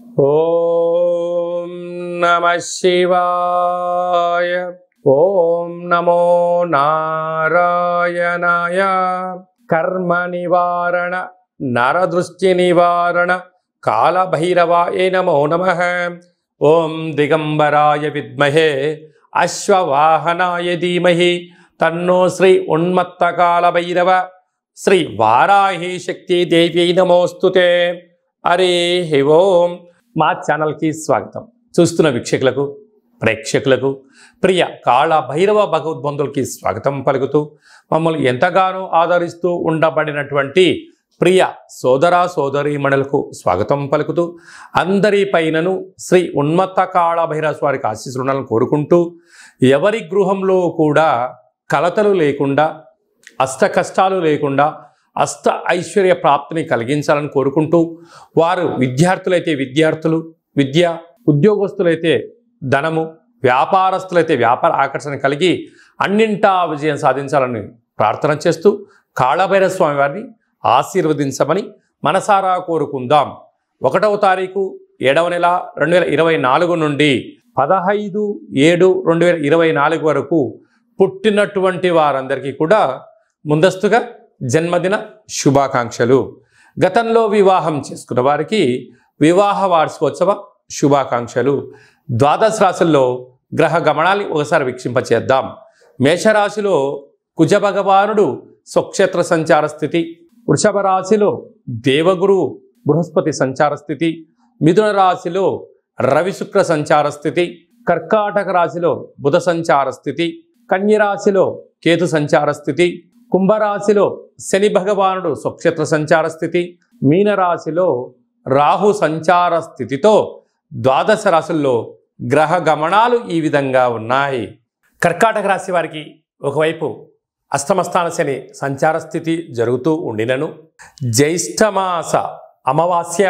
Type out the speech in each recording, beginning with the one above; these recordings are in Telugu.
ఓం నమః శివాయ. ఓం నమో నారాయణాయ. కర్మ నివారణ నరదృష్టి నివారణ కాళభైరవాయ నమో నమః. ఓం దిగంబరాయ విద్మహే అశ్వవాహనాయ ధీమహి తన్నో శ్రీ ఉన్మత్త కాళభైరవ శ్రీ వారాహి శక్తి దేవ్యై నమోస్తుతే. హరి ఓం. మా ఛానల్కి స్వాగతం. చూస్తున్న వీక్షకులకు, ప్రేక్షకులకు, ప్రియ కాళభైరవ భగవద్బంధులకి స్వాగతం పలుకుతూ, మమ్మల్ని ఎంతగానో ఆదరిస్తూ ఉండబడినటువంటి ప్రియ సోదర సోదరీమణులకు స్వాగతం పలుకుతూ, అందరి పైనను శ్రీ ఉన్మత్త కాళభైరవ స్వారికి ఆశీస్సులను కోరుకుంటూ, ఎవరి గృహంలో కూడా కలతలు లేకుండా, అష్ట కష్టాలు లేకుండా అష్ట ఐశ్వర్య ప్రాప్తిని కలిగించాలని కోరుకుంటూ, వారు విద్యార్థులైతే విద్యార్థులు విద్య, ఉద్యోగస్తులైతే ధనము, వ్యాపారస్తులైతే వ్యాపార ఆకర్షణ కలిగి అన్నింటా విజయం సాధించాలని ప్రార్థన చేస్తూ, కాళభైరవ స్వామి వారిని ఆశీర్వదించమని మనసారా కోరుకుందాం. 1వ తారీఖు 7వ నెల 2024 నుండి 15/7/2024 వరకు పుట్టినటువంటి వారందరికీ కూడా ముందస్తుగా జన్మదిన శుభాకాంక్షలు. గతంలో వివాహం చేసుకున్న వారికి వివాహ వార్షికోత్సవ శుభాకాంక్షలు. ద్వాదశ రాశుల్లో గ్రహ గమనాన్ని ఒకసారి వీక్షింపచేద్దాం. మేషరాశిలో కుజ భగవానుడు స్వక్షేత్ర సంచార స్థితి, వృషభ రాశిలో దేవగురు బృహస్పతి సంచార స్థితి, మిథున రాశిలో రవి శుక్ర సంచార స్థితి, కర్కాటక రాశిలో బుధ సంచార స్థితి, కన్య రాశిలో కేతు సంచార స్థితి, కుంభరాశిలో శని భగవానుడు స్వక్షేత్ర సంచార స్థితి, మీనరాశిలో రాహు సంచార స్థితితో ద్వాదశ రాశుల్లో గ్రహ గమనాలు ఈ విధంగా ఉన్నాయి. కర్కాటక రాశి వారికి ఒకవైపు అష్టమస్థాన శని సంచార స్థితి జరుగుతూ ఉండినను, జ్యేష్ఠమాస అమావాస్య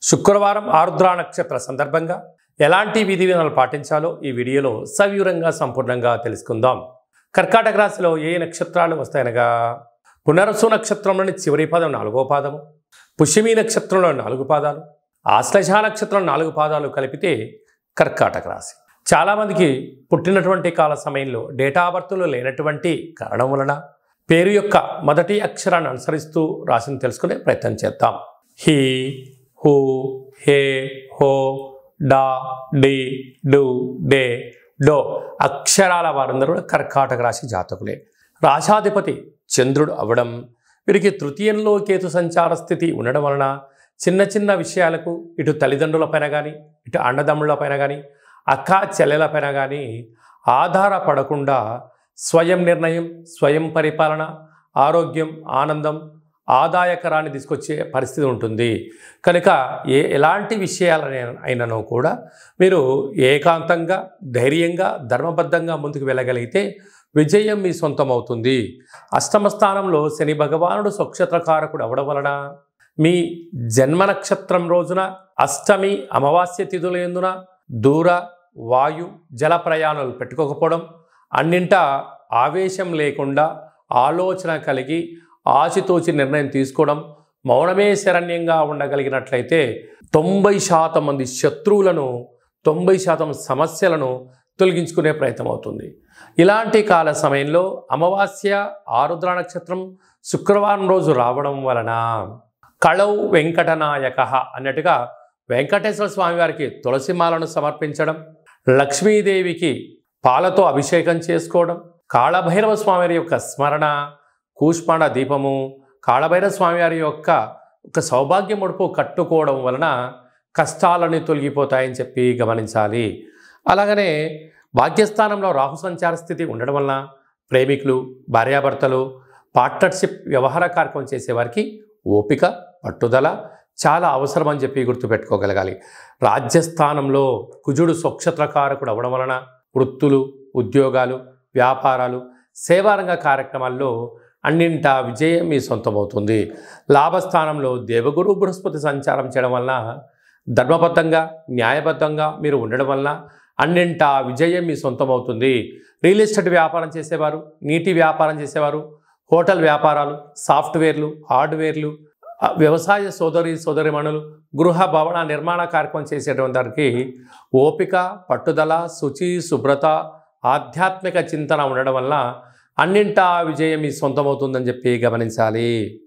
శుక్రవారం ఆరుద్ర నక్షత్ర సందర్భంగా ఎలాంటి విధి విధానాలు పాటించాలో ఈ వీడియోలో సవివరంగా సంపూర్ణంగా తెలుసుకుందాం. కర్కాటక రాశిలో ఏ నక్షత్రాలు వస్తాయనగా, పునర్వసు నక్షత్రంలోని చివరి పాదం 4వ పాదము, పుష్యమి నక్షత్రంలో 4 పాదాలు, ఆశ్లేష నక్షత్రం 4 పాదాలు కలిపితే కర్కాటక రాశి. చాలామందికి పుట్టినటువంటి కాల సమయంలో డేటా బర్త్లో లేనటువంటి కారణం వలన పేరు యొక్క మొదటి అక్షరాన్ని అనుసరిస్తూ రాశిని తెలుసుకునే ప్రయత్నం చేద్దాం. హి, హు, హే, హో, డా, డి, డు, డే, డో అక్షరాల వారందరూ కర్కాటక రాశి జాతకులే. రాశాధిపతి చంద్రుడు అవడం, వీరికి తృతీయంలో కేతు సంచార స్థితి ఉండడం వలన చిన్న చిన్న విషయాలకు ఇటు తల్లిదండ్రులపైన కానీ, ఇటు అన్నదమ్ముళ్ళపైన కానీ, అక్క చెల్లెలపైన కానీ ఆధారపడకుండా స్వయం నిర్ణయం, స్వయం పరిపాలన, ఆరోగ్యం, ఆనందం, ఆదాయకరాన్ని తీసుకొచ్చే పరిస్థితి ఉంటుంది. కనుక ఎలాంటి విషయాలైనను కూడా మీరు ఏకాంతంగా, ధైర్యంగా, ధర్మబద్ధంగా ముందుకు వెళ్ళగలిగితే విజయం మీ సొంతం అవుతుంది. అష్టమ స్థానంలో శని భగవానుడు స్వక్షేత్రకారకుడు అవడం వలన మీ జన్మ నక్షత్రం రోజున అష్టమి అమావాస్య తిథుల యందున దూర, వాయు, జల ప్రయాణాలు పెట్టుకోకపోవడం, అన్నింటా ఆవేశం లేకుండా ఆలోచన కలిగి ఆచితూచి నిర్ణయం తీసుకోవడం, మౌనమే శరణ్యంగా ఉండగలిగినట్లయితే 90% మంది శత్రువులను, 90% సమస్యలను తొలగించుకునే ప్రయత్నం అవుతుంది. ఇలాంటి కాల సమయంలో అమావాస్య ఆరుద్ర నక్షత్రం శుక్రవారం రోజు రావడం వలన కళౌ వెంకటనాయక అన్నట్టుగా వెంకటేశ్వర స్వామి వారికి తులసిమాలను సమర్పించడం, లక్ష్మీదేవికి పాలతో అభిషేకం చేసుకోవడం, కాళభైరవ స్వామి యొక్క స్మరణ, కూష్మాండ దీపము, కాళభైరవ స్వామివారి యొక్క సౌభాగ్య ముడుపు కట్టుకోవడం వలన కష్టాలన్నీ తొలగిపోతాయని చెప్పి గమనించాలి. అలాగనే భాగ్యస్థానంలో రాహు సంచార స్థితి ఉండడం వలన ప్రేమికులు, భార్యాభర్తలు, పార్ట్నర్షిప్ వ్యవహార కార్యక్రమం చేసేవారికి ఓపిక, పట్టుదల చాలా అవసరం అని చెప్పి గుర్తుపెట్టుకోగలగాలి. రాజ్యస్థానంలో కుజుడు స్వక్షేత్రకారకుడు అవడం వలన వృత్తులు, ఉద్యోగాలు, వ్యాపారాలు, సేవారంగ కార్యక్రమాల్లో అన్నింటా విజయం మీ సొంతమవుతుంది. లాభస్థానంలో దేవగురు బృహస్పతి సంచారం చేయడం వలన ధర్మబద్ధంగా, న్యాయబద్ధంగా మీరు ఉండడం వలన అన్నింటా విజయం మీ సొంతమవుతుంది. రియల్ ఎస్టేట్ వ్యాపారం చేసేవారు, నీటి వ్యాపారం చేసేవారు, హోటల్ వ్యాపారాలు, సాఫ్ట్వేర్లు, హార్డ్వేర్లు, వ్యవసాయ సోదరిమణులు, గృహ భవన నిర్మాణ కార్యక్రమం చేసేటువంటి వారికి ఓపిక, పట్టుదల, శుచి, శుభ్రత, ఆధ్యాత్మిక చింతన ఉండడం వల్ల అన్నింటా విజయం మీ సొంతమవుతుందని చెప్పి గమనించాలి.